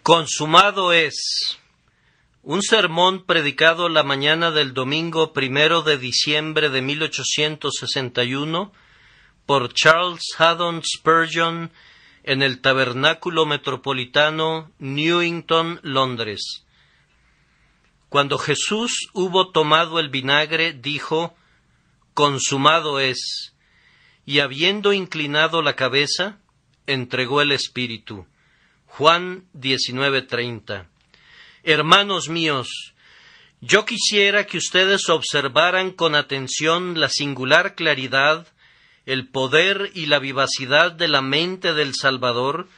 Consumado es. Un sermón predicado la mañana del domingo 1 de diciembre de 1861 por Charles Haddon Spurgeon en el Tabernáculo Metropolitano, Newington, Londres. Cuando Jesús hubo tomado el vinagre, dijo: «Consumado es», y habiendo inclinado la cabeza, entregó el Espíritu. Juan 19:30. Hermanos míos, yo quisiera que ustedes observaran con atención la singular claridad, el poder y la vivacidad de la mente del Salvador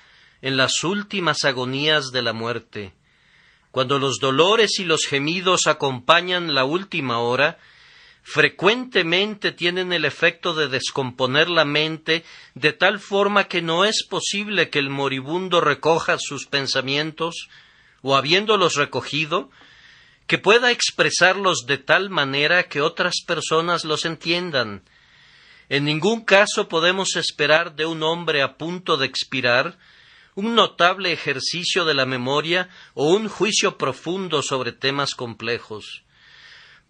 en las últimas agonías de la muerte. Cuando los dolores y los gemidos acompañan la última hora, frecuentemente tienen el efecto de descomponer la mente de tal forma que no es posible que el moribundo recoja sus pensamientos, o habiéndolos recogido, que pueda expresarlos de tal manera que otras personas los entiendan. En ningún caso podemos esperar de un hombre a punto de expirar un notable ejercicio de la memoria o un juicio profundo sobre temas complejos.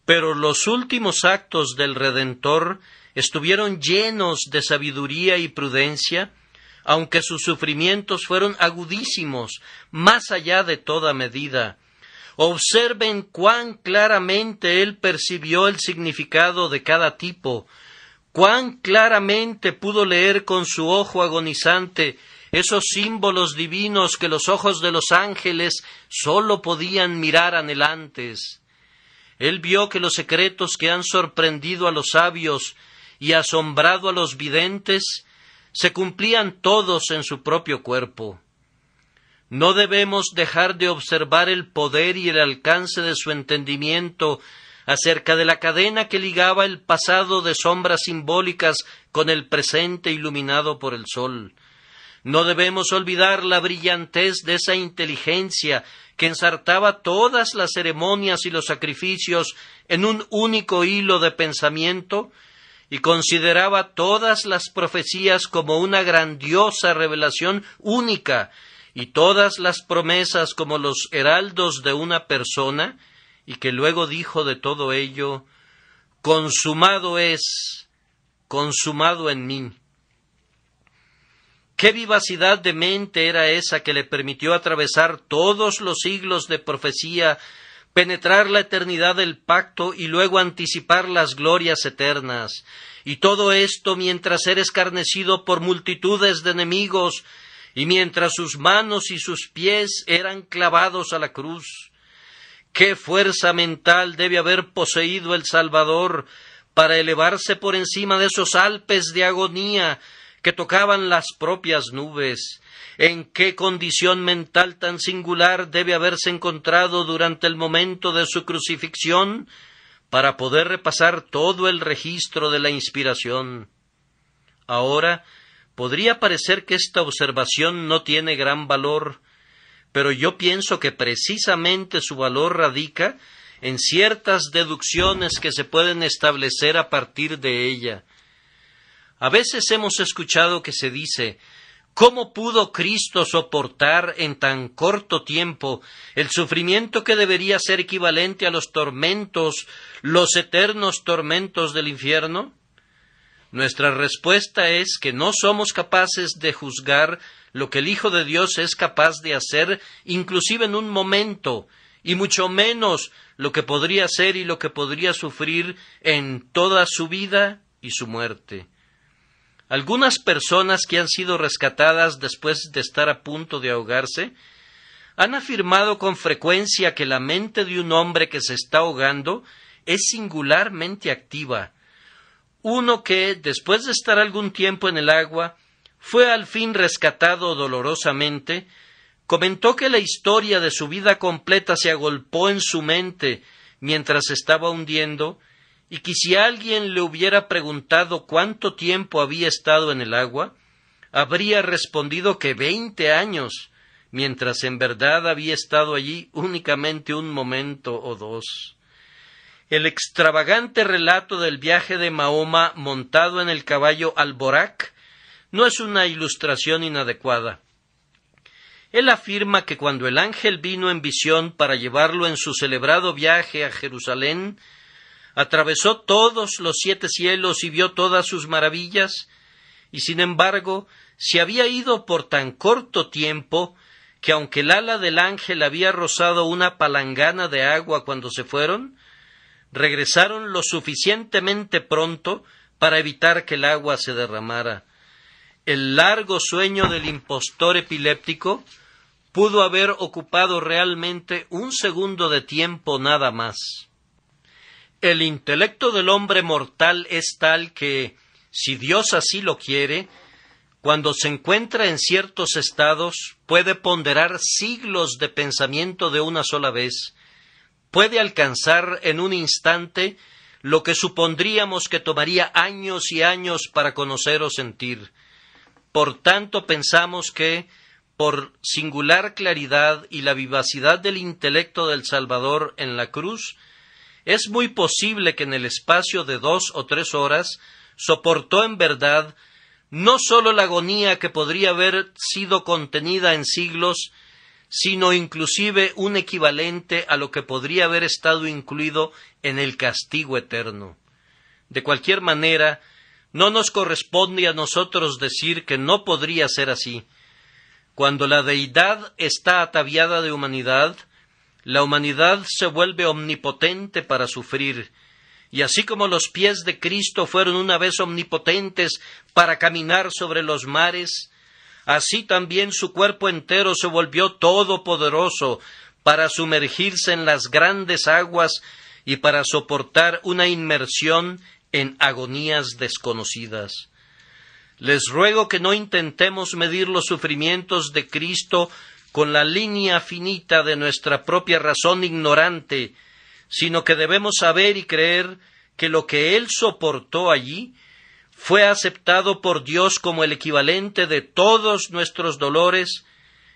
Pero los últimos actos del Redentor estuvieron llenos de sabiduría y prudencia, aunque sus sufrimientos fueron agudísimos, más allá de toda medida. Observen cuán claramente él percibió el significado de cada tipo, cuán claramente pudo leer con su ojo agonizante esos símbolos divinos que los ojos de los ángeles sólo podían mirar anhelantes. Él vio que los secretos que han sorprendido a los sabios y asombrado a los videntes se cumplían todos en su propio cuerpo. No debemos dejar de observar el poder y el alcance de su entendimiento acerca de la cadena que ligaba el pasado de sombras simbólicas con el presente iluminado por el sol. No debemos olvidar la brillantez de esa inteligencia que ensartaba todas las ceremonias y los sacrificios en un único hilo de pensamiento y consideraba todas las profecías como una grandiosa revelación única y todas las promesas como los heraldos de una persona, y que luego dijo de todo ello: «Consumado es, consumado en mí». ¿Qué vivacidad de mente era esa que le permitió atravesar todos los siglos de profecía, penetrar la eternidad del pacto y luego anticipar las glorias eternas? Y todo esto mientras era escarnecido por multitudes de enemigos y mientras sus manos y sus pies eran clavados a la cruz. ¿Qué fuerza mental debe haber poseído el Salvador para elevarse por encima de esos Alpes de agonía que tocaban las propias nubes? ¿En qué condición mental tan singular debe haberse encontrado durante el momento de su crucifixión para poder repasar todo el registro de la inspiración? Ahora, podría parecer que esta observación no tiene gran valor, pero yo pienso que precisamente su valor radica en ciertas deducciones que se pueden establecer a partir de ella. A veces hemos escuchado que se dice: ¿cómo pudo Cristo soportar en tan corto tiempo el sufrimiento que debería ser equivalente a los tormentos, los eternos tormentos del infierno? Nuestra respuesta es que no somos capaces de juzgar lo que el Hijo de Dios es capaz de hacer, inclusive en un momento, y mucho menos lo que podría hacer y lo que podría sufrir en toda su vida y su muerte. Algunas personas que han sido rescatadas después de estar a punto de ahogarse han afirmado con frecuencia que la mente de un hombre que se está ahogando es singularmente activa. Uno que, después de estar algún tiempo en el agua, fue al fin rescatado dolorosamente, comentó que la historia de su vida completa se agolpó en su mente mientras estaba hundiendo, y que si alguien le hubiera preguntado cuánto tiempo había estado en el agua, habría respondido que 20 años, mientras en verdad había estado allí únicamente un momento o dos. El extravagante relato del viaje de Mahoma montado en el caballo al-Borak no es una ilustración inadecuada. Él afirma que cuando el ángel vino en visión para llevarlo en su celebrado viaje a Jerusalén, atravesó todos los 7 cielos y vio todas sus maravillas, y sin embargo se había ido por tan corto tiempo que aunque el ala del ángel había rozado una palangana de agua cuando se fueron, regresaron lo suficientemente pronto para evitar que el agua se derramara. El largo sueño del impostor epiléptico pudo haber ocupado realmente un segundo de tiempo nada más. El intelecto del hombre mortal es tal que, si Dios así lo quiere, cuando se encuentra en ciertos estados, puede ponderar siglos de pensamiento de una sola vez, puede alcanzar en un instante lo que supondríamos que tomaría años y años para conocer o sentir. Por tanto, pensamos que, por singular claridad y la vivacidad del intelecto del Salvador en la cruz, es muy posible que en el espacio de 2 o 3 horas soportó en verdad no sólo la agonía que podría haber sido contenida en siglos, sino inclusive un equivalente a lo que podría haber estado incluido en el castigo eterno. De cualquier manera, no nos corresponde a nosotros decir que no podría ser así. Cuando la deidad está ataviada de humanidad, la humanidad se vuelve omnipotente para sufrir, y así como los pies de Cristo fueron una vez omnipotentes para caminar sobre los mares, así también su cuerpo entero se volvió todopoderoso para sumergirse en las grandes aguas y para soportar una inmersión en agonías desconocidas. Les ruego que no intentemos medir los sufrimientos de Cristo con la línea finita de nuestra propia razón ignorante, sino que debemos saber y creer que lo que Él soportó allí fue aceptado por Dios como el equivalente de todos nuestros dolores,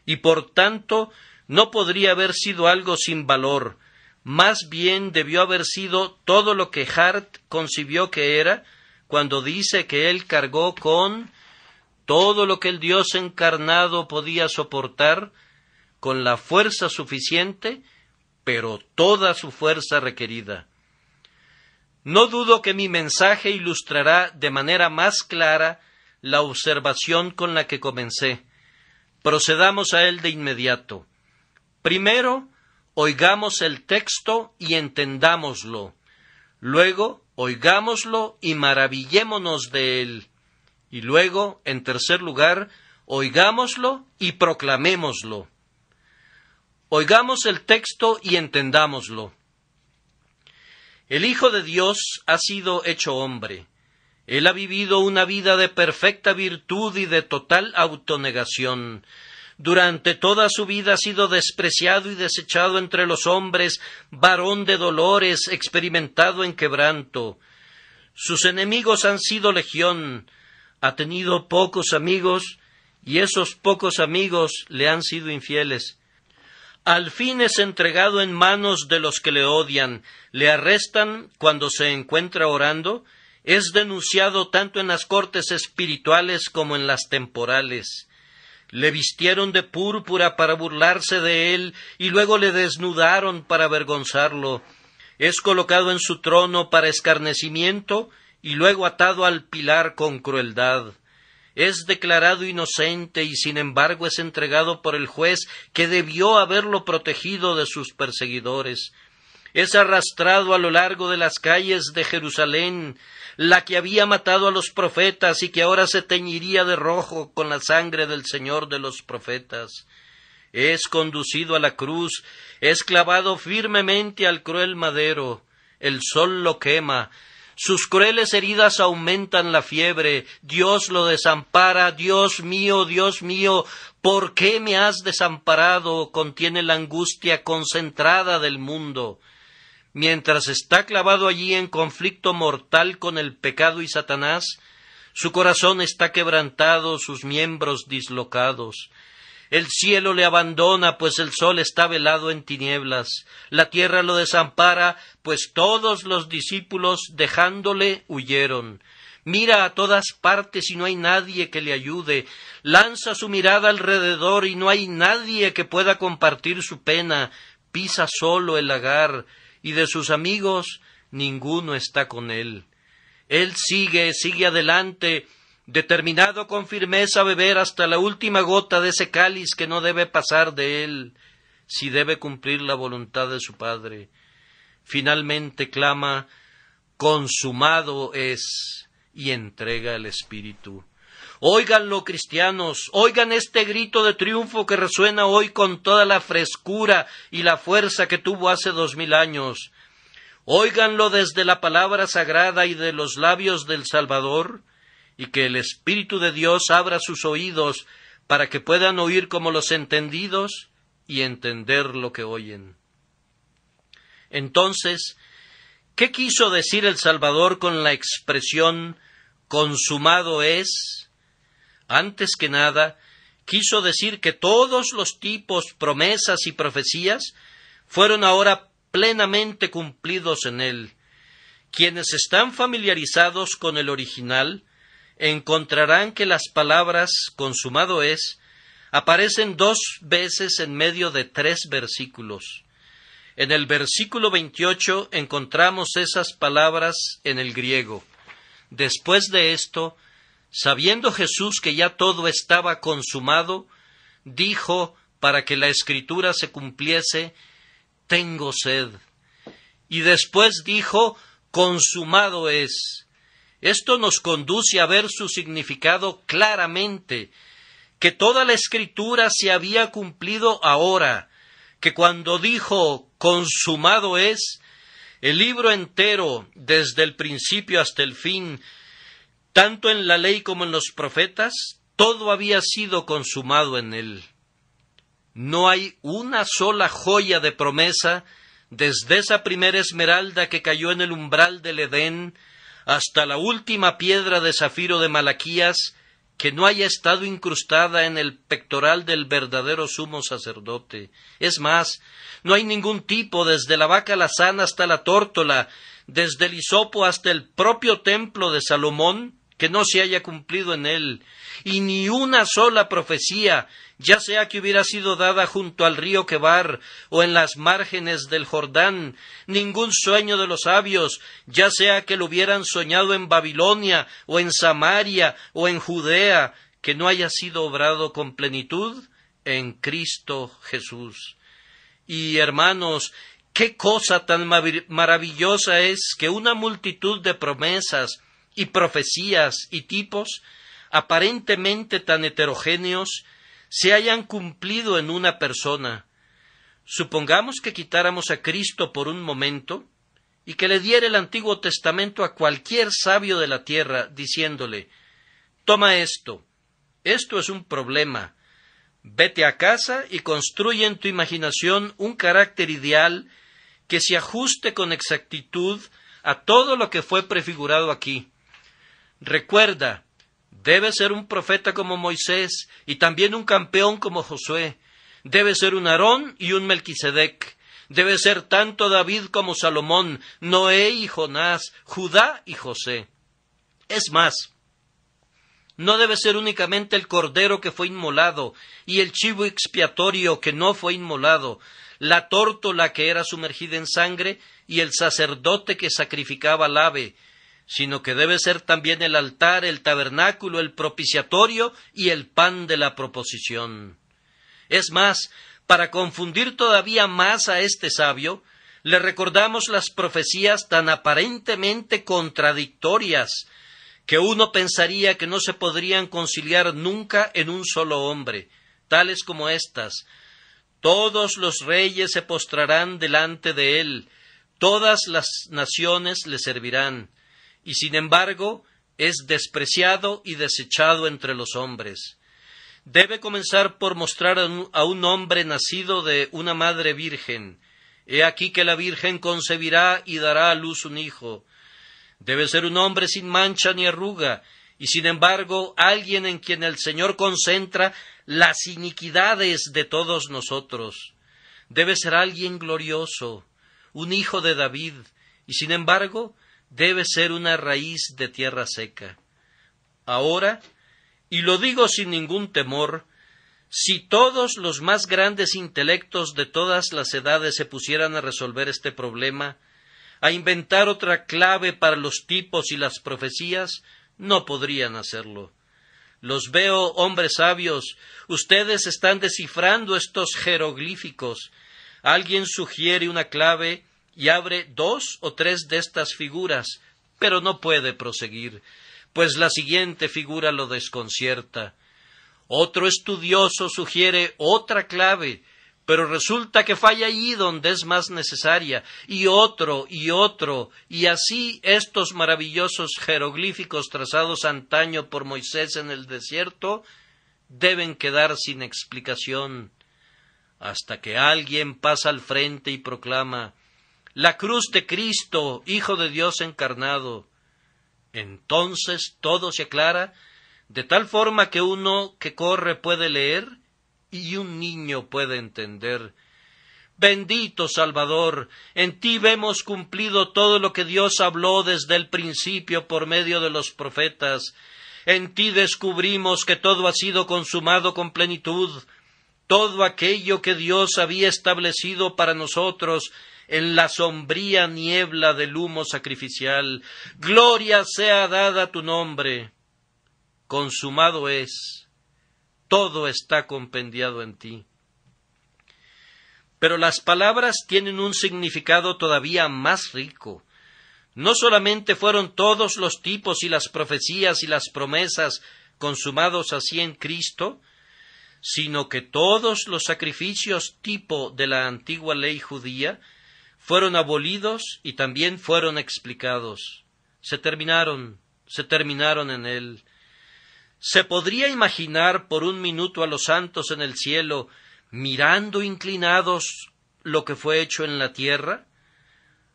y por tanto no podría haber sido algo sin valor, más bien debió haber sido todo lo que Hart concibió que era, cuando dice que Él cargó con todo lo que el Dios encarnado podía soportar, con la fuerza suficiente, pero toda su fuerza requerida. No dudo que mi mensaje ilustrará de manera más clara la observación con la que comencé. Procedamos a él de inmediato. Primero, oigamos el texto y entendámoslo. Luego, oigámoslo y maravillémonos de él. Y luego, en tercer lugar, oigámoslo y proclamémoslo. Oigamos el texto y entendámoslo. El Hijo de Dios ha sido hecho hombre. Él ha vivido una vida de perfecta virtud y de total autonegación. Durante toda su vida ha sido despreciado y desechado entre los hombres, varón de dolores, experimentado en quebranto. Sus enemigos han sido legión. Ha tenido pocos amigos, y esos pocos amigos le han sido infieles. Al fin es entregado en manos de los que le odian, le arrestan cuando se encuentra orando, es denunciado tanto en las cortes espirituales como en las temporales. Le vistieron de púrpura para burlarse de él y luego le desnudaron para avergonzarlo. Es colocado en su trono para escarnecimiento y luego atado al pilar con crueldad. Es declarado inocente y sin embargo es entregado por el juez que debió haberlo protegido de sus perseguidores. Es arrastrado a lo largo de las calles de Jerusalén, la que había matado a los profetas y que ahora se teñiría de rojo con la sangre del Señor de los profetas. Es conducido a la cruz, es clavado firmemente al cruel madero. El sol lo quema. Sus crueles heridas aumentan la fiebre. Dios lo desampara. Dios mío, ¿por qué me has desamparado? Contiene la angustia concentrada del mundo. Mientras está clavado allí en conflicto mortal con el pecado y Satanás, su corazón está quebrantado, sus miembros dislocados. El cielo le abandona, pues el sol está velado en tinieblas. La tierra lo desampara, pues todos los discípulos, dejándole, huyeron. Mira a todas partes y no hay nadie que le ayude. Lanza su mirada alrededor y no hay nadie que pueda compartir su pena. Pisa solo el lagar y de sus amigos ninguno está con él. Él sigue adelante, determinado con firmeza a beber hasta la última gota de ese cáliz que no debe pasar de él, si debe cumplir la voluntad de su Padre. Finalmente clama: consumado es, y entrega el Espíritu. Óiganlo, cristianos, oigan este grito de triunfo que resuena hoy con toda la frescura y la fuerza que tuvo hace 2000 años. Óiganlo desde la palabra sagrada y de los labios del Salvador, y que el Espíritu de Dios abra sus oídos para que puedan oír como los entendidos y entender lo que oyen. Entonces, ¿qué quiso decir el Salvador con la expresión consumado es? Antes que nada, quiso decir que todos los tipos, promesas y profecías fueron ahora plenamente cumplidos en él. Quienes están familiarizados con el original encontrarán que las palabras consumado es aparecen 2 veces en medio de 3 versículos. En el versículo 28 encontramos esas palabras en el griego. Después de esto, sabiendo Jesús que ya todo estaba consumado, dijo, para que la Escritura se cumpliese: tengo sed. Y después dijo: consumado es. Esto nos conduce a ver su significado claramente, que toda la Escritura se había cumplido ahora, que cuando dijo consumado es, el libro entero, desde el principio hasta el fin, tanto en la ley como en los profetas, todo había sido consumado en él. No hay una sola joya de promesa, desde esa primera esmeralda que cayó en el umbral del Edén, hasta la última piedra de zafiro de Malaquías, que no haya estado incrustada en el pectoral del verdadero sumo sacerdote. Es más, no hay ningún tipo, desde la vaca alazana hasta la tórtola, desde el hisopo hasta el propio templo de Salomón, que no se haya cumplido en él, y ni una sola profecía, ya sea que hubiera sido dada junto al río Quebar o en las márgenes del Jordán, ningún sueño de los sabios, ya sea que lo hubieran soñado en Babilonia o en Samaria o en Judea, que no haya sido obrado con plenitud en Cristo Jesús. Y hermanos, qué cosa tan maravillosa es que una multitud de promesas y profecías y tipos, aparentemente tan heterogéneos, se hayan cumplido en una persona. Supongamos que quitáramos a Cristo por un momento y que le diera el Antiguo Testamento a cualquier sabio de la tierra, diciéndole: toma esto es un problema, vete a casa y construye en tu imaginación un carácter ideal que se ajuste con exactitud a todo lo que fue prefigurado aquí. Recuerda, debe ser un profeta como Moisés y también un campeón como Josué. Debe ser un Aarón y un Melquisedec. Debe ser tanto David como Salomón, Noé y Jonás, Judá y José. Es más, no debe ser únicamente el cordero que fue inmolado y el chivo expiatorio que no fue inmolado, la tórtola que era sumergida en sangre y el sacerdote que sacrificaba al ave, sino que debe ser también el altar, el tabernáculo, el propiciatorio y el pan de la proposición. Es más, para confundir todavía más a este sabio, le recordamos las profecías tan aparentemente contradictorias que uno pensaría que no se podrían conciliar nunca en un solo hombre, tales como estas: todos los reyes se postrarán delante de él, todas las naciones le servirán, y sin embargo es despreciado y desechado entre los hombres. Debe comenzar por mostrar a un hombre nacido de una madre virgen. He aquí que la virgen concebirá y dará a luz un hijo. Debe ser un hombre sin mancha ni arruga, y sin embargo alguien en quien el Señor concentra las iniquidades de todos nosotros. Debe ser alguien glorioso, un hijo de David, y sin embargo debe ser una raíz de tierra seca. Ahora, y lo digo sin ningún temor, si todos los más grandes intelectos de todas las edades se pusieran a resolver este problema, a inventar otra clave para los tipos y las profecías, no podrían hacerlo. Los veo, hombres sabios, ustedes están descifrando estos jeroglíficos. Alguien sugiere una clave y abre 2 o 3 de estas figuras, pero no puede proseguir, pues la siguiente figura lo desconcierta. Otro estudioso sugiere otra clave, pero resulta que falla allí donde es más necesaria, y otro, y así estos maravillosos jeroglíficos trazados antaño por Moisés en el desierto deben quedar sin explicación, hasta que alguien pasa al frente y proclama: «La cruz de Cristo, Hijo de Dios encarnado». Entonces todo se aclara, de tal forma que uno que corre puede leer y un niño puede entender. Bendito Salvador, en ti vemos cumplido todo lo que Dios habló desde el principio por medio de los profetas. En ti descubrimos que todo ha sido consumado con plenitud, todo aquello que Dios había establecido para nosotros en la sombría niebla del humo sacrificial. Gloria sea dada a tu nombre. Consumado es, todo está compendiado en ti. Pero las palabras tienen un significado todavía más rico. No solamente fueron todos los tipos y las profecías y las promesas consumados así en Cristo, sino que todos los sacrificios tipo de la antigua ley judía fueron abolidos y también fueron explicados. Se terminaron en él. ¿Se podría imaginar por un minuto a los santos en el cielo mirando inclinados lo que fue hecho en la tierra?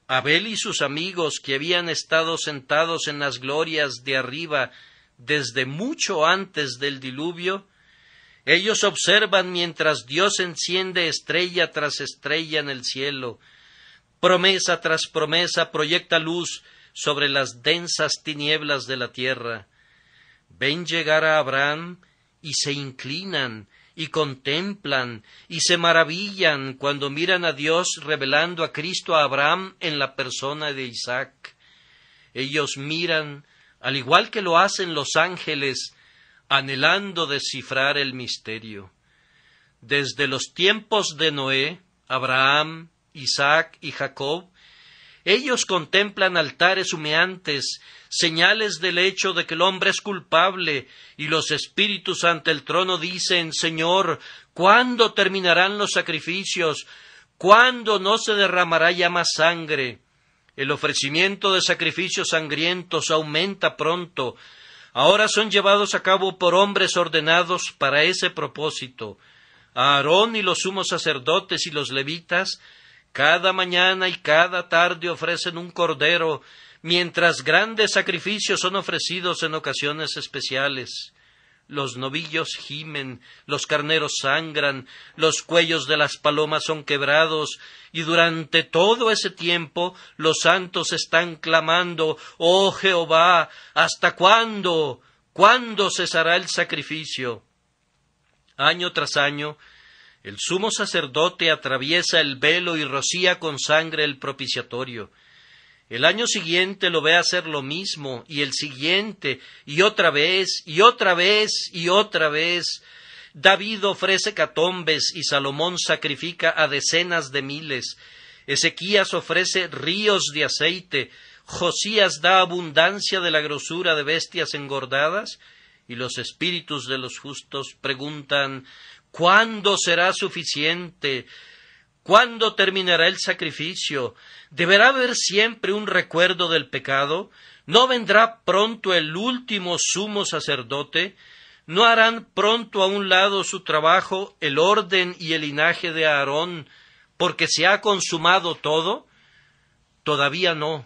Abel y sus amigos, que habían estado sentados en las glorias de arriba desde mucho antes del diluvio, ellos observan mientras Dios enciende estrella tras estrella en el cielo. Promesa tras promesa proyecta luz sobre las densas tinieblas de la tierra. Ven llegar a Abraham y se inclinan y contemplan y se maravillan cuando miran a Dios revelando a Cristo a Abraham en la persona de Isaac. Ellos miran, al igual que lo hacen los ángeles, anhelando descifrar el misterio. Desde los tiempos de Noé, Abraham, Isaac y Jacob, ellos contemplan altares humeantes, señales del hecho de que el hombre es culpable, y los espíritus ante el trono dicen: Señor, ¿cuándo terminarán los sacrificios? ¿Cuándo no se derramará ya más sangre? El ofrecimiento de sacrificios sangrientos aumenta pronto. Ahora son llevados a cabo por hombres ordenados para ese propósito. Aarón y los sumos sacerdotes y los levitas cada mañana y cada tarde ofrecen un cordero, mientras grandes sacrificios son ofrecidos en ocasiones especiales. Los novillos gimen, los carneros sangran, los cuellos de las palomas son quebrados, y durante todo ese tiempo los santos están clamando: «Oh Jehová, ¿hasta cuándo? ¿Cuándo cesará el sacrificio?». Año tras año, el sumo sacerdote atraviesa el velo y rocía con sangre el propiciatorio. El año siguiente lo ve hacer lo mismo, y el siguiente, y otra vez, y otra vez, y otra vez. David ofrece hecatombes y Salomón sacrifica a decenas de miles. Ezequías ofrece ríos de aceite. Josías da abundancia de la grosura de bestias engordadas, y los espíritus de los justos preguntan: ¿cuándo será suficiente? ¿Cuándo terminará el sacrificio? ¿Deberá haber siempre un recuerdo del pecado? ¿No vendrá pronto el último sumo sacerdote? ¿No harán pronto a un lado su trabajo el orden y el linaje de Aarón, porque se ha consumado todo? Todavía no,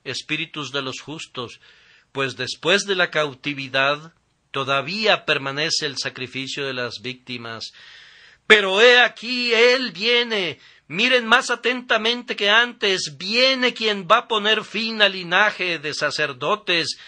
espíritus de los justos, pues después de la cautividad todavía permanece el sacrificio de las víctimas. Pero he aquí, Él viene. Miren más atentamente que antes, viene quien va a poner fin al linaje de sacerdotes.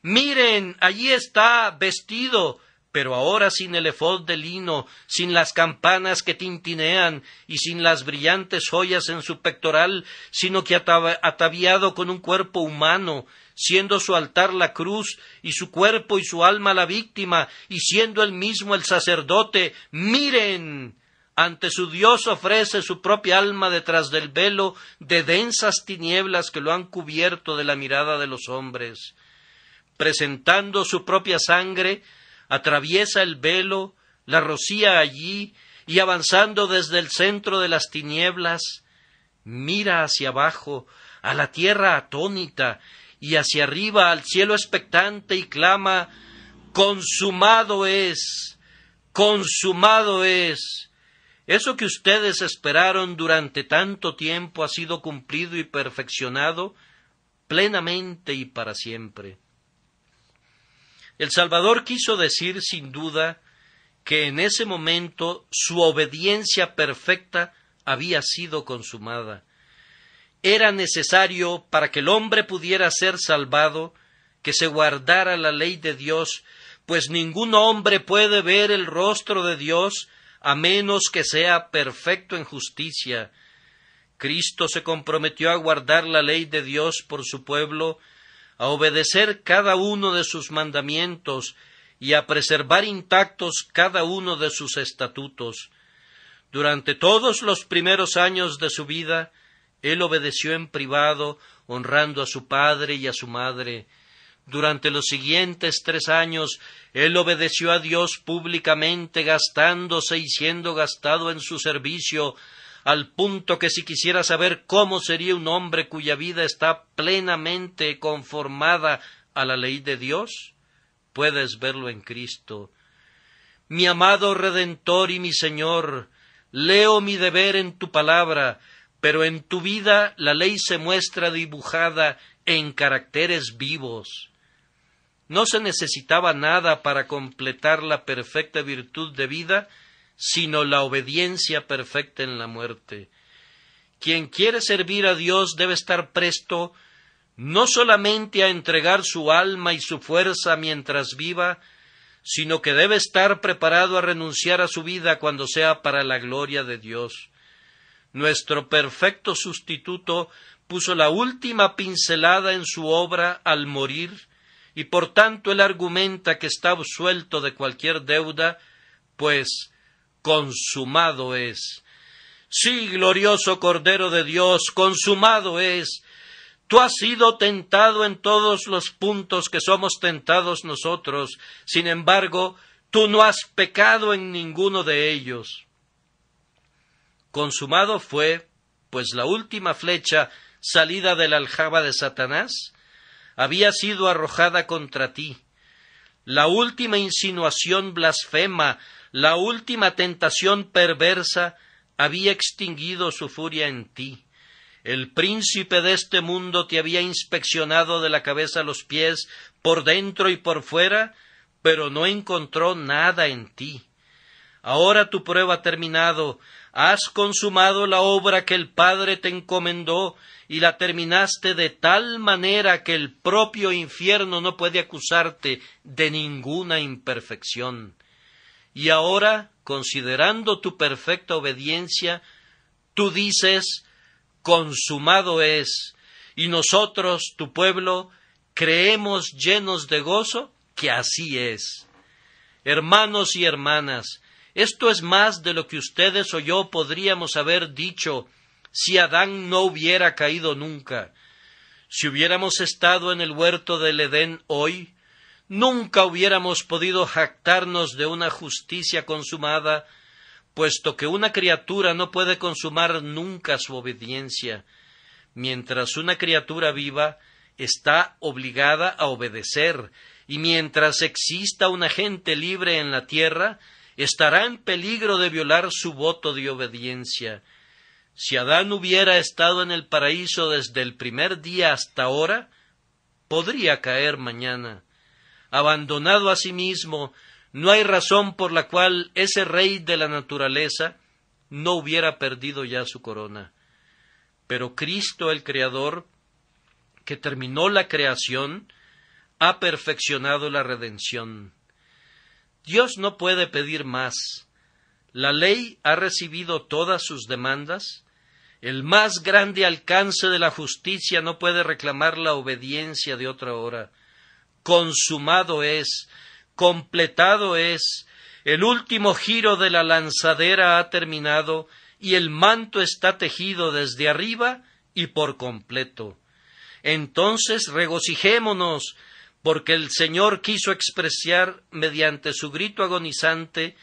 Miren, allí está, vestido, pero ahora sin el efod de lino, sin las campanas que tintinean y sin las brillantes joyas en su pectoral, sino que ataviado con un cuerpo humano, siendo su altar la cruz y su cuerpo y su alma la víctima, y siendo él mismo el sacerdote. Miren, ante su Dios ofrece su propia alma detrás del velo de densas tinieblas que lo han cubierto de la mirada de los hombres. Presentando su propia sangre, atraviesa el velo, la rocía allí, y avanzando desde el centro de las tinieblas, mira hacia abajo, a la tierra atónita, y hacia arriba al cielo expectante, y clama: consumado es, consumado es. Eso que ustedes esperaron durante tanto tiempo ha sido cumplido y perfeccionado plenamente y para siempre. El Salvador quiso decir, sin duda, que en ese momento su obediencia perfecta había sido consumada. Era necesario, para que el hombre pudiera ser salvado, que se guardara la ley de Dios, pues ningún hombre puede ver el rostro de Dios a menos que sea perfecto en justicia. Cristo se comprometió a guardar la ley de Dios por su pueblo, a obedecer cada uno de sus mandamientos y a preservar intactos cada uno de sus estatutos. Durante todos los primeros años de su vida, él obedeció en privado, honrando a su padre y a su madre. Durante los siguientes 3 años, él obedeció a Dios públicamente, gastándose y siendo gastado en su servicio, al punto que si quisiera saber cómo sería un hombre cuya vida está plenamente conformada a la ley de Dios, puedes verlo en Cristo. Mi amado Redentor y mi Señor, leo mi deber en tu palabra, pero en tu vida la ley se muestra dibujada en caracteres vivos. No se necesitaba nada para completar la perfecta virtud de vida, sino la obediencia perfecta en la muerte. Quien quiere servir a Dios debe estar presto no solamente a entregar su alma y su fuerza mientras viva, sino que debe estar preparado a renunciar a su vida cuando sea para la gloria de Dios. Nuestro perfecto sustituto puso la última pincelada en su obra al morir, y por tanto él argumenta que está absuelto de cualquier deuda, pues consumado es. Sí, glorioso Cordero de Dios, consumado es. Tú has sido tentado en todos los puntos que somos tentados nosotros, sin embargo, tú no has pecado en ninguno de ellos. Consumado fue, pues la última flecha salida de la aljaba de Satanás había sido arrojada contra ti. La última insinuación blasfema, la última tentación perversa había extinguido su furia en ti. El príncipe de este mundo te había inspeccionado de la cabeza a los pies, por dentro y por fuera, pero no encontró nada en ti. Ahora tu prueba ha terminado, has consumado la obra que el Padre te encomendó y la terminaste de tal manera que el propio infierno no puede acusarte de ninguna imperfección. Y ahora, considerando tu perfecta obediencia, tú dices: consumado es, y nosotros, tu pueblo, creemos llenos de gozo que así es. Hermanos y hermanas, esto es más de lo que ustedes o yo podríamos haber dicho si Adán no hubiera caído nunca. Si hubiéramos estado en el huerto del Edén hoy, nunca hubiéramos podido jactarnos de una justicia consumada, puesto que una criatura no puede consumar nunca su obediencia. Mientras una criatura viva, está obligada a obedecer, y mientras exista una gente libre en la tierra, estará en peligro de violar su voto de obediencia. Si Adán hubiera estado en el paraíso desde el primer día hasta ahora, podría caer mañana. Abandonado a sí mismo, No hay razón por la cual ese rey de la naturaleza no hubiera perdido ya su corona. Pero Cristo, el Creador, que terminó la creación, ha perfeccionado la redención. Dios no puede pedir más. La ley ha recibido todas sus demandas. El más grande alcance de la justicia no puede reclamar la obediencia de otra hora. Consumado es, completado es, el último giro de la lanzadera ha terminado y el manto está tejido desde arriba y por completo. Entonces regocijémonos, porque el Señor quiso expresar mediante su grito agonizante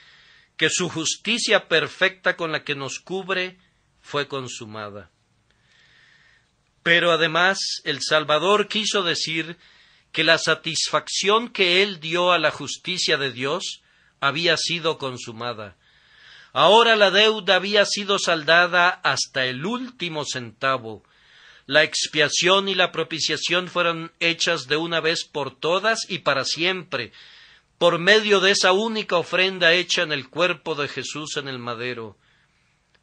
que su justicia perfecta con la que nos cubre fue consumada. Pero además el Salvador quiso decir que la satisfacción que Él dio a la justicia de Dios había sido consumada. Ahora la deuda había sido saldada hasta el último centavo. La expiación y la propiciación fueron hechas de una vez por todas y para siempre, por medio de esa única ofrenda hecha en el cuerpo de Jesús en el madero.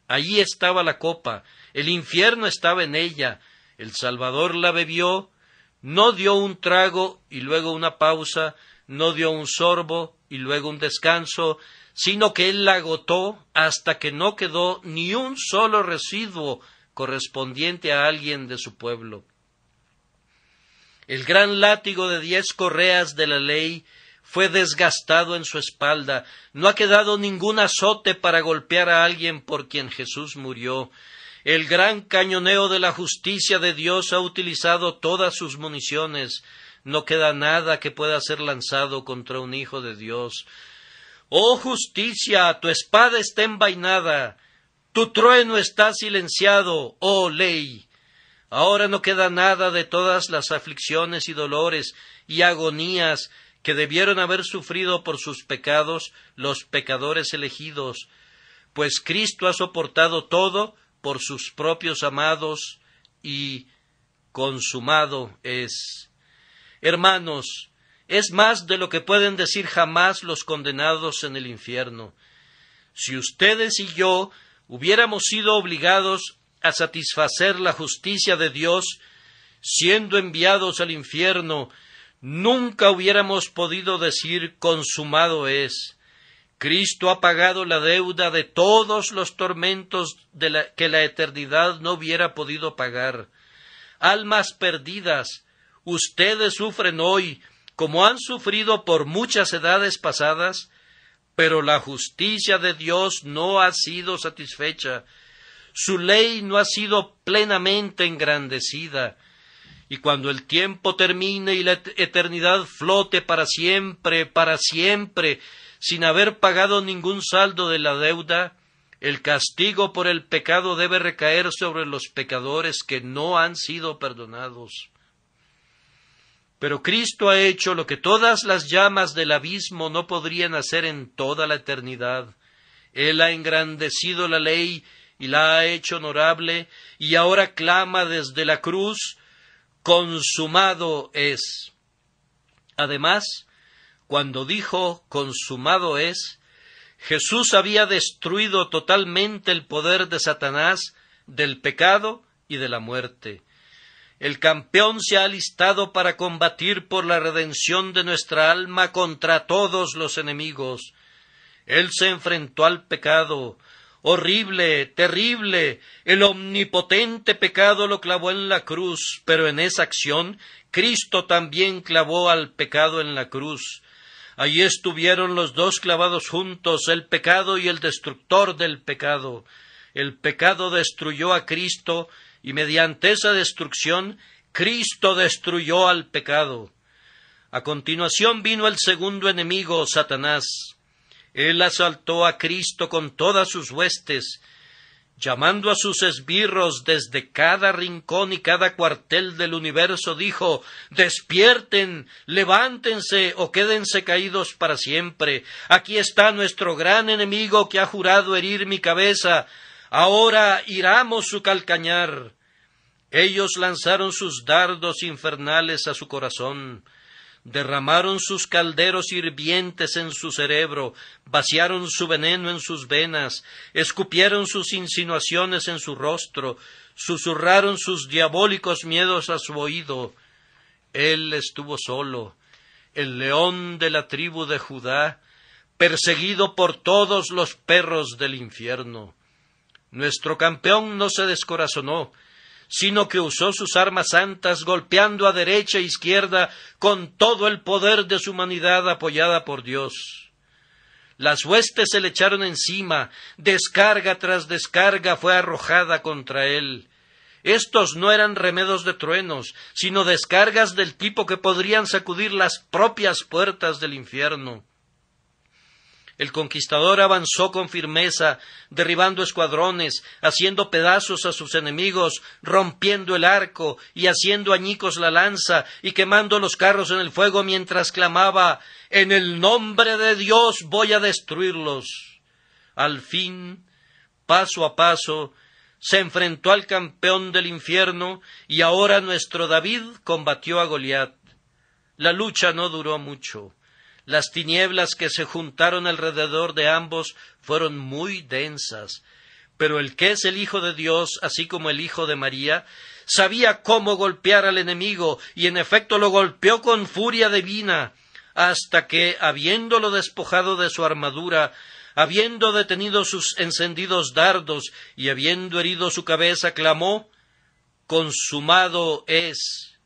Allí estaba la copa, el infierno estaba en ella, el Salvador la bebió, no dio un trago y luego una pausa, no dio un sorbo y luego un descanso, sino que Él la agotó hasta que no quedó ni un solo residuo correspondiente a alguien de su pueblo. El gran látigo de 10 correas de la ley fue desgastado en su espalda. No ha quedado ningún azote para golpear a alguien por quien Jesús murió. El gran cañoneo de la justicia de Dios ha utilizado todas sus municiones. No queda nada que pueda ser lanzado contra un hijo de Dios. ¡Oh justicia! Tu espada está envainada. Tu trueno está silenciado, oh ley. Ahora no queda nada de todas las aflicciones y dolores y agonías que debieron haber sufrido por sus pecados los pecadores elegidos, pues Cristo ha soportado todo por sus propios amados y consumado es. Hermanos, es más de lo que pueden decir jamás los condenados en el infierno. Si ustedes y yo hubiéramos sido obligados a satisfacer la justicia de Dios, siendo enviados al infierno, nunca hubiéramos podido decir consumado es. Cristo ha pagado la deuda de todos los tormentos que la eternidad no hubiera podido pagar. Almas perdidas, ustedes sufren hoy, como han sufrido por muchas edades pasadas, pero la justicia de Dios no ha sido satisfecha. Su ley no ha sido plenamente engrandecida. Y cuando el tiempo termine y la eternidad flote para siempre, sin haber pagado ningún saldo de la deuda, el castigo por el pecado debe recaer sobre los pecadores que no han sido perdonados. Pero Cristo ha hecho lo que todas las llamas del abismo no podrían hacer en toda la eternidad. Él ha engrandecido la ley y la ha hecho honorable, y ahora clama desde la cruz, consumado es. Además, cuando dijo consumado es, Jesús había destruido totalmente el poder de Satanás, del pecado y de la muerte. El campeón se ha alistado para combatir por la redención de nuestra alma contra todos los enemigos. Él se enfrentó al pecado, horrible, terrible, el omnipotente pecado lo clavó en la cruz, pero en esa acción Cristo también clavó al pecado en la cruz. Allí estuvieron los dos clavados juntos, el pecado y el destructor del pecado. El pecado destruyó a Cristo, y mediante esa destrucción, Cristo destruyó al pecado. A continuación vino el segundo enemigo, Satanás. Él asaltó a Cristo con todas sus huestes, llamando a sus esbirros desde cada rincón y cada cuartel del universo, dijo: «Despierten, levántense o quédense caídos para siempre. Aquí está nuestro gran enemigo que ha jurado herir mi cabeza. Ahora hiramos su calcañar». Ellos lanzaron sus dardos infernales a su corazón. derramaron sus calderos hirvientes en su cerebro, vaciaron su veneno en sus venas, escupieron sus insinuaciones en su rostro, susurraron sus diabólicos miedos a su oído. Él estuvo solo, el león de la tribu de Judá, perseguido por todos los perros del infierno. Nuestro campeón no se descorazonó, sino que usó sus armas santas golpeando a derecha e izquierda con todo el poder de su humanidad apoyada por Dios. Las huestes se le echaron encima, descarga tras descarga fue arrojada contra él. Estos no eran remedos de truenos, sino descargas del tipo que podrían sacudir las propias puertas del infierno. El conquistador avanzó con firmeza, derribando escuadrones, haciendo pedazos a sus enemigos, rompiendo el arco y haciendo añicos la lanza y quemando los carros en el fuego mientras clamaba: «En el nombre de Dios voy a destruirlos». Al fin, paso a paso, se enfrentó al campeón del infierno y ahora nuestro David combatió a Goliat. La lucha no duró mucho. Las tinieblas que se juntaron alrededor de ambos fueron muy densas, pero el que es el Hijo de Dios, así como el Hijo de María, sabía cómo golpear al enemigo, y en efecto lo golpeó con furia divina, hasta que, habiéndolo despojado de su armadura, habiendo detenido sus encendidos dardos y habiendo herido su cabeza, clamó: «Consumado es»,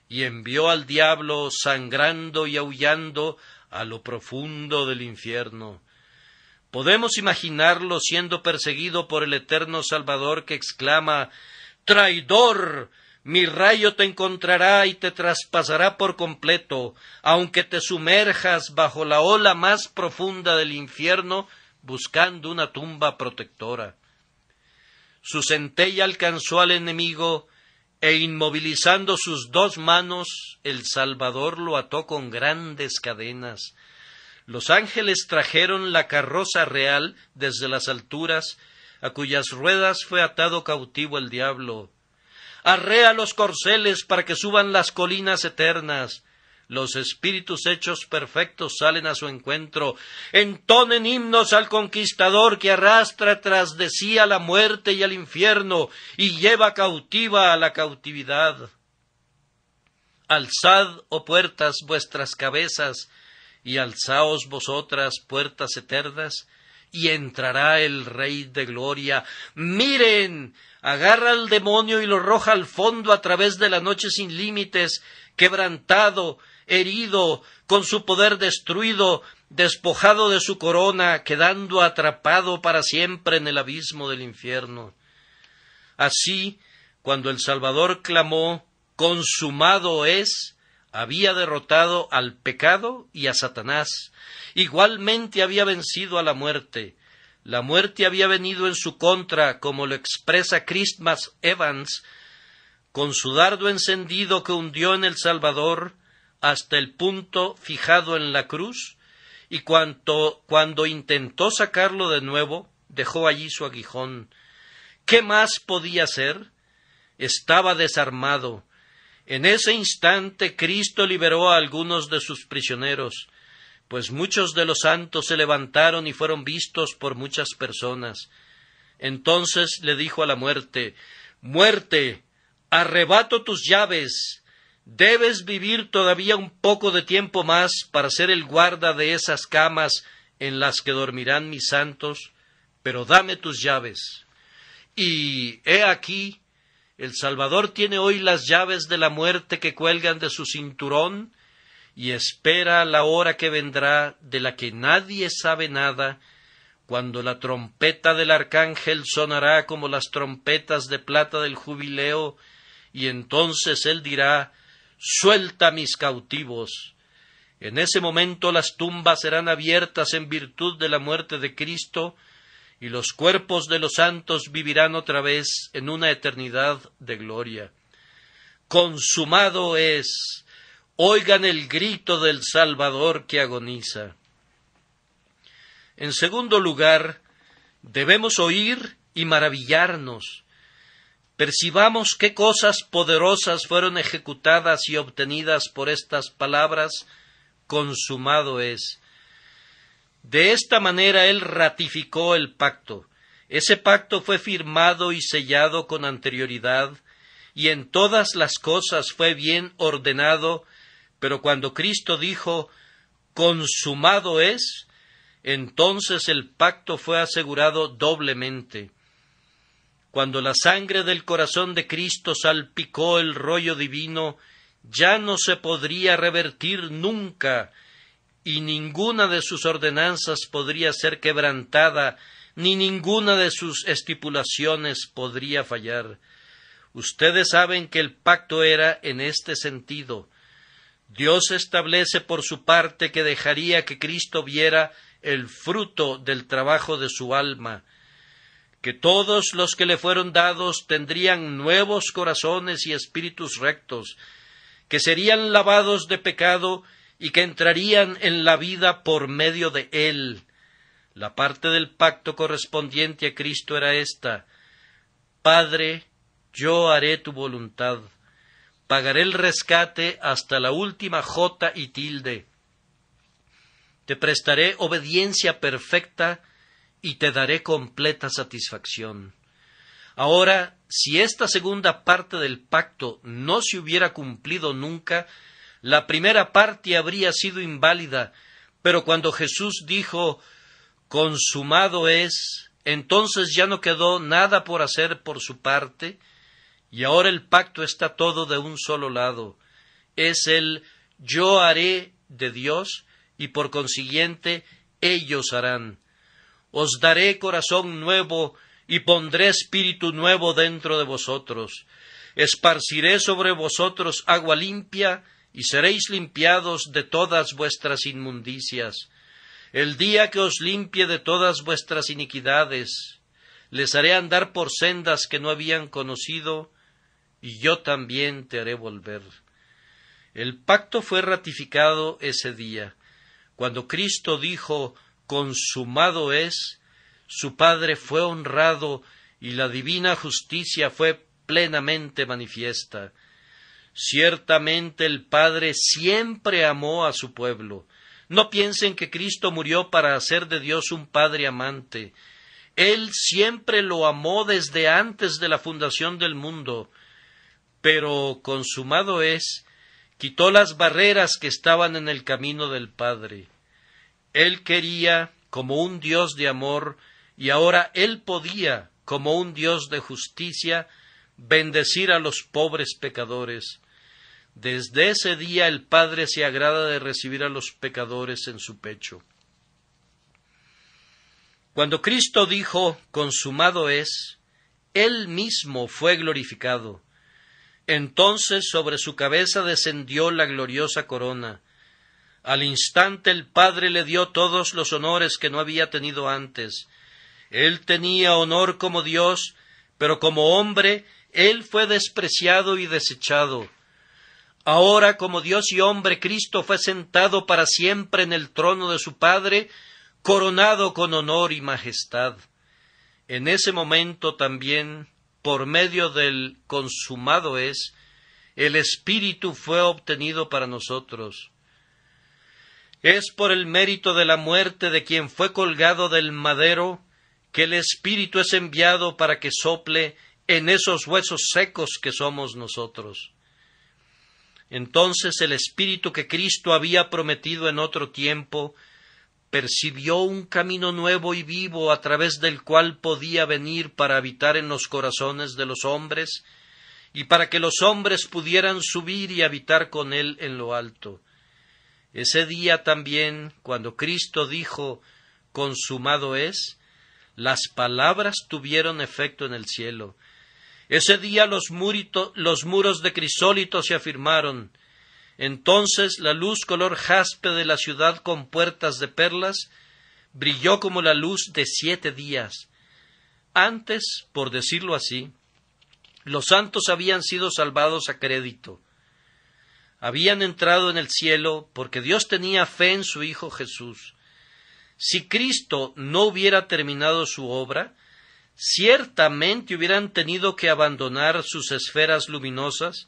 y envió al diablo sangrando y aullando a lo profundo del infierno. Podemos imaginarlo siendo perseguido por el eterno Salvador que exclama: «¡Traidor! Mi rayo te encontrará y te traspasará por completo, aunque te sumerjas bajo la ola más profunda del infierno buscando una tumba protectora». Su centella alcanzó al enemigo e inmovilizando sus dos manos, el Salvador lo ató con grandes cadenas. Los ángeles trajeron la carroza real desde las alturas, a cuyas ruedas fue atado cautivo el diablo. «Arrea los corceles para que suban las colinas eternas». Los espíritus hechos perfectos salen a su encuentro. Entonen himnos al conquistador que arrastra tras de sí a la muerte y al infierno y lleva cautiva a la cautividad. Alzad, oh puertas, vuestras cabezas, y alzaos vosotras, puertas eternas, y entrará el Rey de Gloria. ¡Miren! Agarra al demonio y lo arroja al fondo a través de la noche sin límites, quebrantado, herido, con su poder destruido, despojado de su corona, quedando atrapado para siempre en el abismo del infierno. Así, cuando el Salvador clamó: «Consumado es», había derrotado al pecado y a Satanás. Igualmente había vencido a la muerte. La muerte había venido en su contra, como lo expresa Christmas Evans, con su dardo encendido que hundió en el Salvador hasta el punto fijado en la cruz, y cuando intentó sacarlo de nuevo, dejó allí su aguijón. ¿Qué más podía hacer? Estaba desarmado. En ese instante Cristo liberó a algunos de sus prisioneros, pues muchos de los santos se levantaron y fueron vistos por muchas personas. Entonces le dijo a la muerte: «Muerte, arrebato tus llaves. Debes vivir todavía un poco de tiempo más para ser el guarda de esas camas en las que dormirán mis santos, pero dame tus llaves». Y he aquí, el Salvador tiene hoy las llaves de la muerte que cuelgan de su cinturón, y espera la hora que vendrá, de la que nadie sabe nada, cuando la trompeta del arcángel sonará como las trompetas de plata del jubileo, y entonces él dirá: «Suelta mis cautivos». En ese momento las tumbas serán abiertas en virtud de la muerte de Cristo, y los cuerpos de los santos vivirán otra vez en una eternidad de gloria. Consumado es. Oigan el grito del Salvador que agoniza. En segundo lugar, debemos oír y maravillarnos. Percibamos qué cosas poderosas fueron ejecutadas y obtenidas por estas palabras: consumado es. De esta manera Él ratificó el pacto. Ese pacto fue firmado y sellado con anterioridad, y en todas las cosas fue bien ordenado, pero cuando Cristo dijo: consumado es, entonces el pacto fue asegurado doblemente. Cuando la sangre del corazón de Cristo salpicó el rollo divino, ya no se podría revertir nunca, y ninguna de sus ordenanzas podría ser quebrantada, ni ninguna de sus estipulaciones podría fallar. Ustedes saben que el pacto era en este sentido. Dios establece por su parte que dejaría que Cristo viera el fruto del trabajo de su alma, que todos los que le fueron dados tendrían nuevos corazones y espíritus rectos, que serían lavados de pecado y que entrarían en la vida por medio de él. La parte del pacto correspondiente a Cristo era esta: Padre, yo haré tu voluntad, pagaré el rescate hasta la última jota y tilde, te prestaré obediencia perfecta y te daré completa satisfacción. Ahora, si esta segunda parte del pacto no se hubiera cumplido nunca, la primera parte habría sido inválida, pero cuando Jesús dijo: consumado es, entonces ya no quedó nada por hacer por su parte, y ahora el pacto está todo de un solo lado. Es el yo haré de Dios, y por consiguiente ellos harán. Os daré corazón nuevo, y pondré espíritu nuevo dentro de vosotros. Esparciré sobre vosotros agua limpia, y seréis limpiados de todas vuestras inmundicias. El día que os limpie de todas vuestras iniquidades, les haré andar por sendas que no habían conocido, y yo también te haré volver. El pacto fue ratificado ese día. Cuando Cristo dijo: consumado es, su Padre fue honrado y la divina justicia fue plenamente manifiesta. Ciertamente el Padre siempre amó a su pueblo. No piensen que Cristo murió para hacer de Dios un Padre amante. Él siempre lo amó desde antes de la fundación del mundo. Pero consumado es, quitó las barreras que estaban en el camino del Padre. Él quería, como un Dios de amor, y ahora Él podía, como un Dios de justicia, bendecir a los pobres pecadores. Desde ese día el Padre se agrada de recibir a los pecadores en su pecho. Cuando Cristo dijo: consumado es, Él mismo fue glorificado. Entonces sobre su cabeza descendió la gloriosa corona. Al instante el Padre le dio todos los honores que no había tenido antes. Él tenía honor como Dios, pero como hombre Él fue despreciado y desechado. Ahora, como Dios y hombre, Cristo fue sentado para siempre en el trono de su Padre, coronado con honor y majestad. En ese momento también, por medio del consumado es, el Espíritu fue obtenido para nosotros. Es por el mérito de la muerte de quien fue colgado del madero que el Espíritu es enviado para que sople en esos huesos secos que somos nosotros. Entonces el Espíritu que Cristo había prometido en otro tiempo percibió un camino nuevo y vivo a través del cual podía venir para habitar en los corazones de los hombres y para que los hombres pudieran subir y habitar con Él en lo alto. Ese día también, cuando Cristo dijo: consumado es, las palabras tuvieron efecto en el cielo. Ese día los muros de crisólito se afirmaron. Entonces la luz color jaspe de la ciudad con puertas de perlas brilló como la luz de 7 días. Antes, por decirlo así, los santos habían sido salvados a crédito. Habían entrado en el cielo porque Dios tenía fe en su Hijo Jesús. Si Cristo no hubiera terminado su obra, ciertamente hubieran tenido que abandonar sus esferas luminosas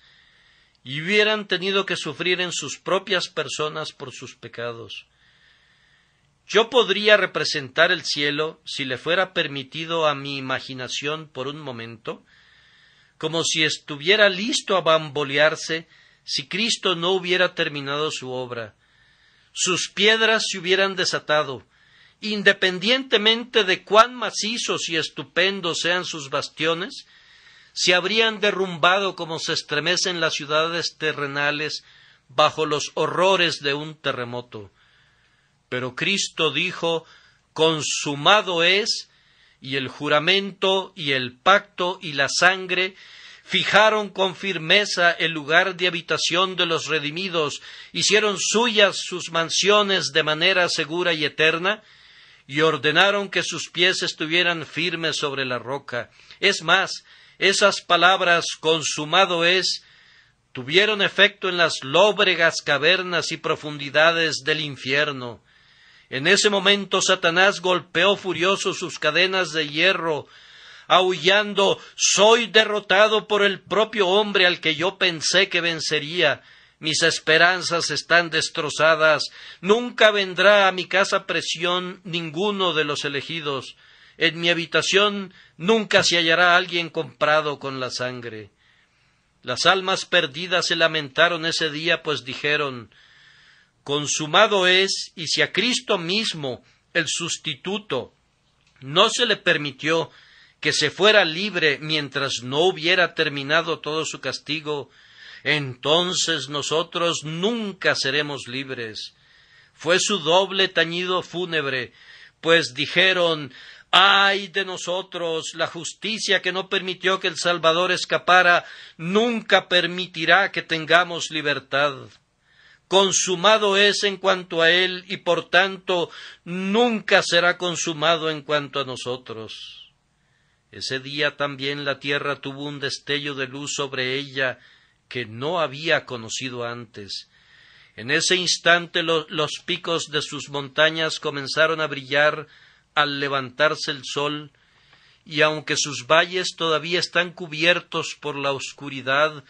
y hubieran tenido que sufrir en sus propias personas por sus pecados. Yo podría representar el cielo, si le fuera permitido a mi imaginación por un momento, como si estuviera listo a bambolearse si Cristo no hubiera terminado su obra. Sus piedras se hubieran desatado, independientemente de cuán macizos y estupendos sean sus bastiones, se habrían derrumbado como se estremecen las ciudades terrenales bajo los horrores de un terremoto. Pero Cristo dijo: consumado es, y el juramento y el pacto y la sangre fijaron con firmeza el lugar de habitación de los redimidos, hicieron suyas sus mansiones de manera segura y eterna, y ordenaron que sus pies estuvieran firmes sobre la roca. Es más, esas palabras consumado es tuvieron efecto en las lóbregas cavernas y profundidades del infierno. En ese momento Satanás golpeó furioso sus cadenas de hierro, aullando: soy derrotado por el propio hombre al que yo pensé que vencería. Mis esperanzas están destrozadas. Nunca vendrá a mi casa presión ninguno de los elegidos. En mi habitación nunca se hallará alguien comprado con la sangre. Las almas perdidas se lamentaron ese día, pues dijeron: consumado es. Y si a Cristo mismo, el sustituto, no se le permitió que se fuera libre mientras no hubiera terminado todo su castigo, entonces nosotros nunca seremos libres. Fue su doble tañido fúnebre, pues dijeron: ¡ay de nosotros! La justicia que no permitió que el Salvador escapara nunca permitirá que tengamos libertad. Consumado es en cuanto a él, y por tanto nunca será consumado en cuanto a nosotros. Ese día también la tierra tuvo un destello de luz sobre ella que no había conocido antes. En ese instante los picos de sus montañas comenzaron a brillar al levantarse el sol, y aunque sus valles todavía están cubiertos por la oscuridad,